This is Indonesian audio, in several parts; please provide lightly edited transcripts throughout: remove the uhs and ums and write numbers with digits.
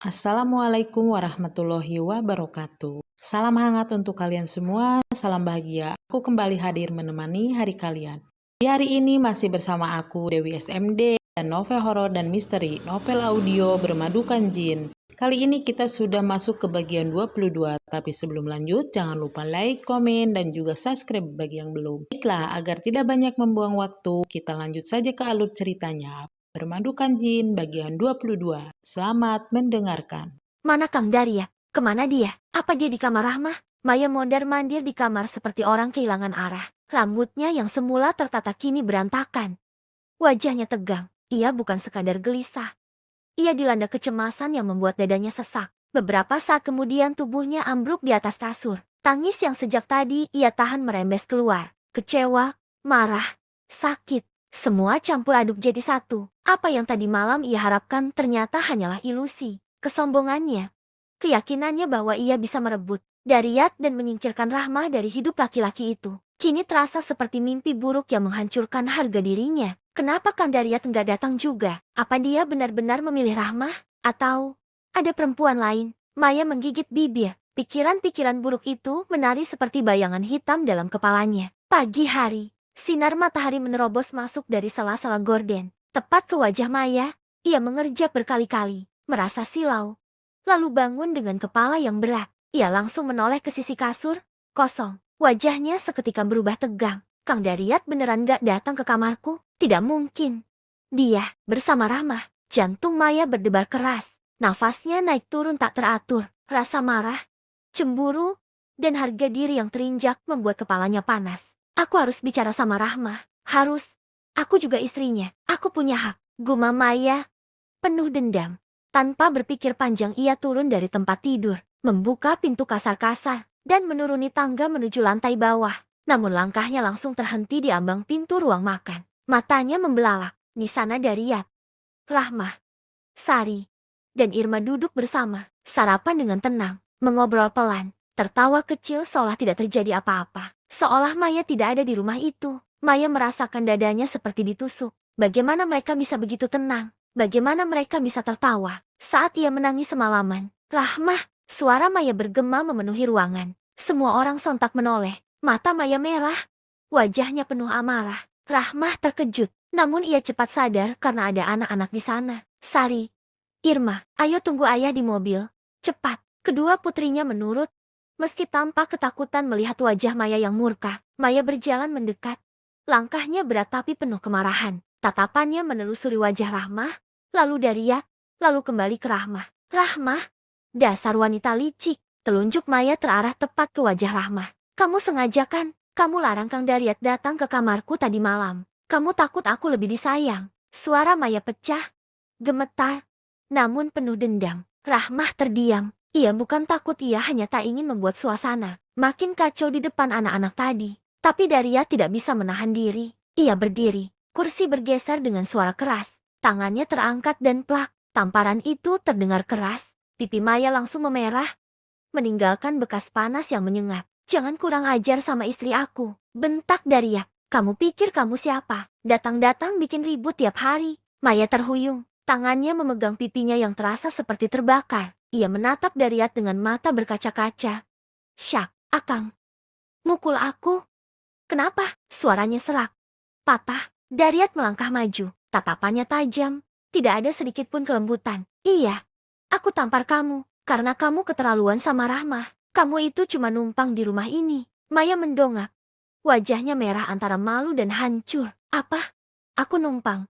Assalamualaikum warahmatullahi wabarakatuh. Salam hangat untuk kalian semua, salam bahagia. Aku kembali hadir menemani hari kalian. Di hari ini masih bersama aku Dewi SMD dan novel horor dan misteri, novel audio bermadukan jin. Kali ini kita sudah masuk ke bagian 22, tapi sebelum lanjut jangan lupa like, komen, dan juga subscribe bagi yang belum. Baiklah, agar tidak banyak membuang waktu, kita lanjut saja ke alur ceritanya. Bermadukan Jin bagian 22. Selamat mendengarkan. Mana Kang Daria? Kemana dia? Apa dia di kamar Rahmah? Maya mondar-mandir di kamar seperti orang kehilangan arah. Rambutnya yang semula tertata kini berantakan. Wajahnya tegang. Ia bukan sekadar gelisah. Ia dilanda kecemasan yang membuat dadanya sesak. Beberapa saat kemudian tubuhnya ambruk di atas kasur. Tangis yang sejak tadi ia tahan merembes keluar. Kecewa, marah, sakit. Semua campur aduk jadi satu. Apa yang tadi malam ia harapkan ternyata hanyalah ilusi. Kesombongannya, keyakinannya bahwa ia bisa merebut Daryat dan menyingkirkan Rahmah dari hidup laki-laki itu, kini terasa seperti mimpi buruk yang menghancurkan harga dirinya. Kenapa Kang Daryat nggak datang juga? Apa dia benar-benar memilih Rahmah? Atau ada perempuan lain? Maya menggigit bibir. Pikiran-pikiran buruk itu menari seperti bayangan hitam dalam kepalanya. Pagi hari, sinar matahari menerobos masuk dari sela-sela gorden. Tepat ke wajah Maya, ia mengerjap berkali-kali, merasa silau. Lalu bangun dengan kepala yang berat. Ia langsung menoleh ke sisi kasur, kosong. Wajahnya seketika berubah tegang. Kang Daryat beneran gak datang ke kamarku? Tidak mungkin. Dia, bersama Rahmah. Jantung Maya berdebar keras. Nafasnya naik turun tak teratur. Rasa marah, cemburu, dan harga diri yang terinjak membuat kepalanya panas. Aku harus bicara sama Rahmah. Harus. Aku juga istrinya. Aku punya hak. Gumam Maya, penuh dendam. Tanpa berpikir panjang ia turun dari tempat tidur, membuka pintu kasar-kasar, dan menuruni tangga menuju lantai bawah. Namun langkahnya langsung terhenti di ambang pintu ruang makan. Matanya membelalak. Di sana Daryat, Rahmah, Sari, dan Irma duduk bersama, sarapan dengan tenang, mengobrol pelan, tertawa kecil seolah tidak terjadi apa-apa. Seolah Maya tidak ada di rumah itu. Maya merasakan dadanya seperti ditusuk. Bagaimana mereka bisa begitu tenang? Bagaimana mereka bisa tertawa saat ia menangis semalaman? Rahmah, suara Maya bergema memenuhi ruangan. Semua orang sontak menoleh. Mata Maya merah. Wajahnya penuh amarah. Rahmah terkejut. Namun ia cepat sadar karena ada anak-anak di sana. Sari, Irma, ayo tunggu ayah di mobil. Cepat. Kedua putrinya menurut. Meski tampak ketakutan melihat wajah Maya yang murka, Maya berjalan mendekat. Langkahnya berat tapi penuh kemarahan. Tatapannya menelusuri wajah Rahmah, lalu Daryat, lalu kembali ke Rahmah. Rahmah, dasar wanita licik. Telunjuk Maya terarah tepat ke wajah Rahmah. Kamu sengaja kan? Kamu larang Kang Daryat datang ke kamarku tadi malam. Kamu takut aku lebih disayang. Suara Maya pecah, gemetar, namun penuh dendam. Rahmah terdiam. Ia bukan takut, ia hanya tak ingin membuat suasana makin kacau di depan anak-anak tadi. Tapi Daryat tidak bisa menahan diri. Ia berdiri. Kursi bergeser dengan suara keras. Tangannya terangkat dan plak. Tamparan itu terdengar keras. Pipi Maya langsung memerah, meninggalkan bekas panas yang menyengat. Jangan kurang ajar sama istri aku, bentak Daryat. Kamu pikir kamu siapa? Datang-datang bikin ribut tiap hari. Maya terhuyung. Tangannya memegang pipinya yang terasa seperti terbakar. Ia menatap Daryat dengan mata berkaca-kaca. Syak, Akang. Mukul aku? Kenapa? Suaranya serak, patah. Daryat melangkah maju. Tatapannya tajam. Tidak ada sedikit pun kelembutan. Iya, aku tampar kamu karena kamu keterlaluan sama Rahmah. Kamu itu cuma numpang di rumah ini. Maya mendongak. Wajahnya merah antara malu dan hancur. Apa? Aku numpang?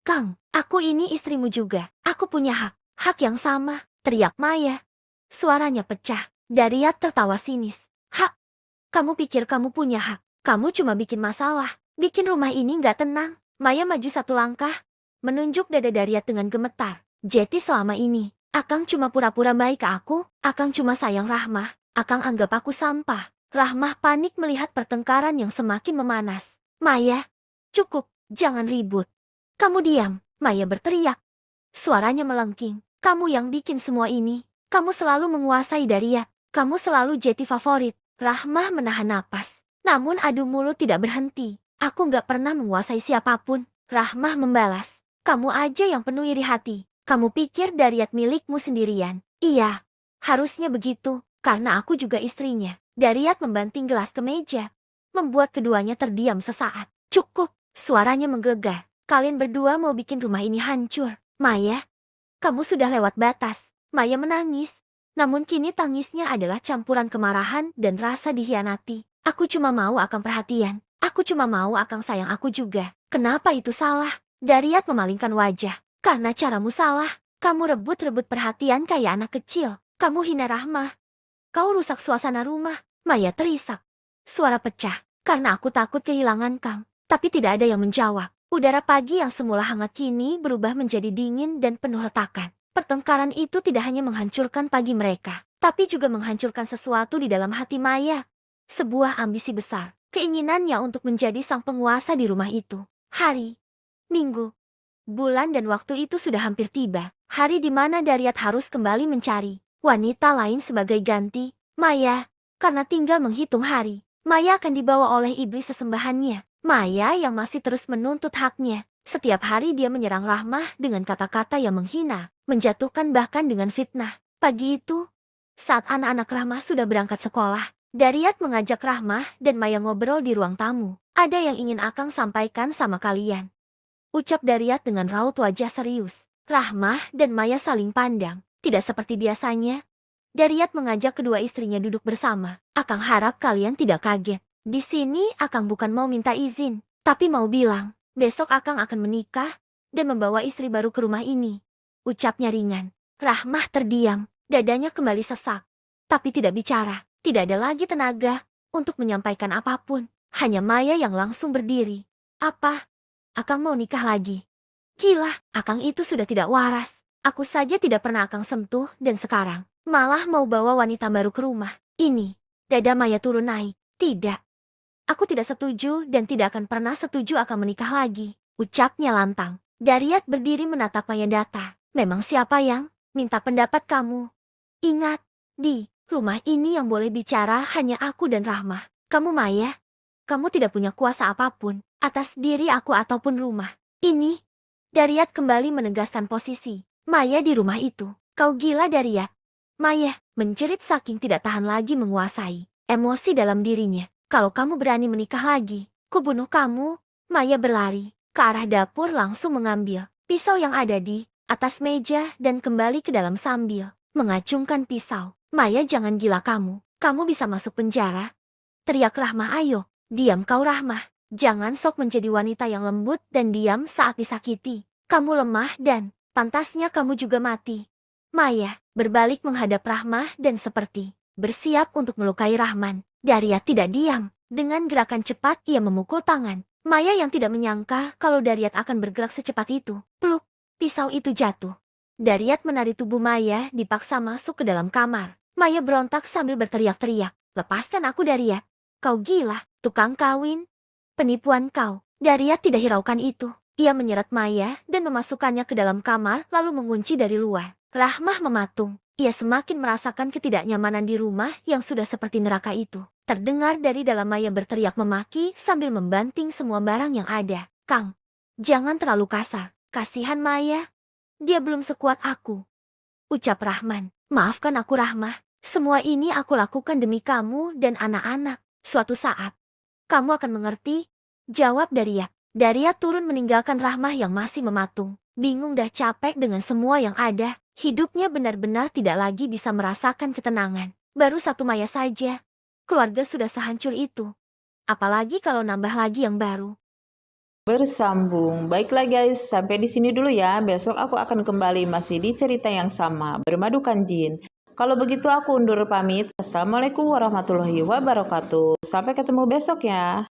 Kang, aku ini istrimu juga. Aku punya hak. Hak yang sama, teriak Maya. Suaranya pecah. Daryat tertawa sinis. Hak? Kamu pikir kamu punya hak? Kamu cuma bikin masalah. Bikin rumah ini nggak tenang. Maya maju satu langkah, menunjuk dada Daryat dengan gemetar. Jadi selama ini, Akang cuma pura-pura baik ke aku. Akang cuma sayang Rahmah. Akang anggap aku sampah. Rahmah panik melihat pertengkaran yang semakin memanas. Maya, cukup, jangan ribut. Kamu diam, Maya berteriak. Suaranya melengking. Kamu yang bikin semua ini. Kamu selalu menguasai Daryat. Kamu selalu jadi favorit. Rahmah menahan napas. Namun adu mulut tidak berhenti. Aku gak pernah menguasai siapapun. Rahmah membalas. Kamu aja yang penuh iri hati. Kamu pikir Dariat milikmu sendirian? Iya, harusnya begitu, karena aku juga istrinya. Dariat membanting gelas ke meja, membuat keduanya terdiam sesaat. Cukup, suaranya menggelegar. Kalian berdua mau bikin rumah ini hancur. Maya, kamu sudah lewat batas. Maya menangis. Namun kini tangisnya adalah campuran kemarahan dan rasa dihianati. Aku cuma mau akang perhatian. Aku cuma mau akang sayang aku juga. Kenapa itu salah? Dariat memalingkan wajah. Karena caramu salah. Kamu rebut-rebut perhatian kayak anak kecil. Kamu hina Rahmah. Kau rusak suasana rumah. Maya terisak. Suara pecah. Karena aku takut kehilangan Kang. Tapi tidak ada yang menjawab. Udara pagi yang semula hangat kini berubah menjadi dingin dan penuh retakan. Pertengkaran itu tidak hanya menghancurkan pagi mereka, tapi juga menghancurkan sesuatu di dalam hati Maya. Sebuah ambisi besar, keinginannya untuk menjadi sang penguasa di rumah itu. Hari, minggu, bulan dan waktu itu sudah hampir tiba. Hari di mana Dariat harus kembali mencari wanita lain sebagai ganti Maya. Karena tinggal menghitung hari, Maya akan dibawa oleh iblis sesembahannya. Maya yang masih terus menuntut haknya. Setiap hari dia menyerang Rahmah dengan kata-kata yang menghina, menjatuhkan bahkan dengan fitnah. Pagi itu, saat anak-anak Rahmah sudah berangkat sekolah, Dariat mengajak Rahmah dan Maya ngobrol di ruang tamu. Ada yang ingin Akang sampaikan sama kalian, ucap Dariat dengan raut wajah serius. Rahmah dan Maya saling pandang, tidak seperti biasanya. Dariat mengajak kedua istrinya duduk bersama. Akang harap kalian tidak kaget. Di sini Akang bukan mau minta izin, tapi mau bilang, besok Akang akan menikah dan membawa istri baru ke rumah ini. Ucapnya ringan. Rahmah terdiam, dadanya kembali sesak. Tapi tidak bicara, tidak ada lagi tenaga untuk menyampaikan apapun. Hanya Maya yang langsung berdiri. Apa? Akang mau nikah lagi? Gila, Akang itu sudah tidak waras. Aku saja tidak pernah Akang sentuh dan sekarang malah mau bawa wanita baru ke rumah. Ini, dada Maya turun naik. Tidak. Aku tidak setuju dan tidak akan pernah setuju akan menikah lagi. Ucapnya lantang. Dariat berdiri menatap Maya datar. Memang siapa yang minta pendapat kamu? Ingat, di rumah ini yang boleh bicara hanya aku dan Rahmah. Kamu Maya, kamu tidak punya kuasa apapun atas diri aku ataupun rumah ini. Dariat kembali menegaskan posisi Maya di rumah itu. Kau gila Dariat. Maya menjerit saking tidak tahan lagi menguasai emosi dalam dirinya. Kalau kamu berani menikah lagi, kubunuh kamu. Maya berlari ke arah dapur langsung mengambil pisau yang ada di atas meja dan kembali ke dalam sambil mengacungkan pisau. Maya jangan gila kamu. Kamu bisa masuk penjara. Teriak Rahmah. Ayo, diam kau Rahmah. Jangan sok menjadi wanita yang lembut dan diam saat disakiti. Kamu lemah dan pantasnya kamu juga mati. Maya berbalik menghadap Rahmah dan seperti bersiap untuk melukai Rahman. Dariat tidak diam. Dengan gerakan cepat ia memukul tangan. Maya yang tidak menyangka kalau Dariat akan bergerak secepat itu. Pluk, pisau itu jatuh. Dariat menari tubuh Maya dipaksa masuk ke dalam kamar. Maya berontak sambil berteriak-teriak. Lepaskan aku Dariat. Kau gila, tukang kawin. Penipuan kau. Dariat tidak hiraukan itu. Ia menyeret Maya dan memasukkannya ke dalam kamar lalu mengunci dari luar. Rahmah mematung. Ia semakin merasakan ketidaknyamanan di rumah yang sudah seperti neraka itu. Terdengar dari dalam Maya berteriak memaki sambil membanting semua barang yang ada. Kang, jangan terlalu kasar. Kasihan Maya. Dia belum sekuat aku. Ucap Rahman. Maafkan aku Rahmah. Semua ini aku lakukan demi kamu dan anak-anak. Suatu saat, kamu akan mengerti. Jawab Dariat. Dariat turun meninggalkan Rahmah yang masih mematung. Bingung dah capek dengan semua yang ada. Hidupnya benar-benar tidak lagi bisa merasakan ketenangan. Baru satu Maya saja. Keluarga sudah sehancur itu. Apalagi kalau nambah lagi yang baru. Bersambung. Baiklah guys, sampai di sini dulu ya. Besok aku akan kembali masih di cerita yang sama, Bermadukan Jin. Kalau begitu aku undur pamit. Assalamualaikum warahmatullahi wabarakatuh. Sampai ketemu besok ya.